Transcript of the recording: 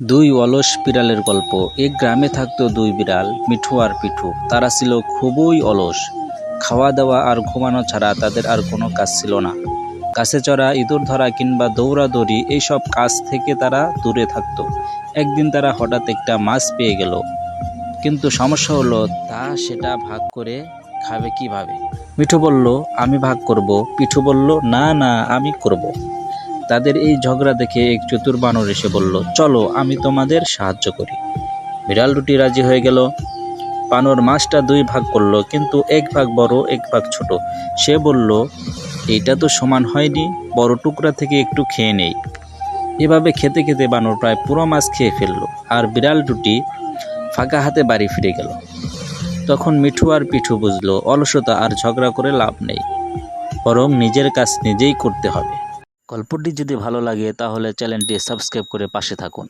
দুই অলস বিড়ালের গল্প। এক গ্রামে থাকতো দুই বিড়াল, মিঠু আর পিঠু। তারা ছিল খুবই অলস। খাওয়া দাওয়া আর ঘুমানো ছাড়া তাদের আর কোনো কাজ ছিল না। গাছে চড়া, ইঁদুর ধরা কিংবা দৌড়াদৌড়ি এইসব কাজ থেকে তারা দূরে থাকতো। একদিন তারা হঠাৎ একটা মাছ পেয়ে গেল, কিন্তু সমস্যা হলো সেটা ভাগ করে খাবে কিভাবে। মিঠু বলল, আমি ভাগ করব। পিঠু বলল, না না, আমি করব। তাদের এই ঝগড়া দেখে এক চতুর বানর এসে বলল, চলো আমি তোমাদের সাহায্য করি। বিড়াল দুটি রাজি হয়ে গেল। বানর মাছটা দুই ভাগ করলো, কিন্তু এক ভাগ বড়, এক ভাগ ছোট। সে বলল, এইটা তো সমান হয়নি, বড় টুকরা থেকে একটু খেয়ে নেই। এভাবে খেতে খেতে বানর প্রায় পুরো মাছ খেয়ে ফেললো, আর বিড়াল দুটি ফাঁকা হাতে বাড়ি ফিরে গেল। তখন মিঠু আর পিঠু বুঝলো, অলসতা আর ঝগড়া করে লাভ নেই, বরং নিজের কাজ নিজেই করতে হবে। গল্পটি যদি ভালো লাগে তাহলে চ্যানেলটি সাবস্ক্রাইব করে পাশে থাকুন।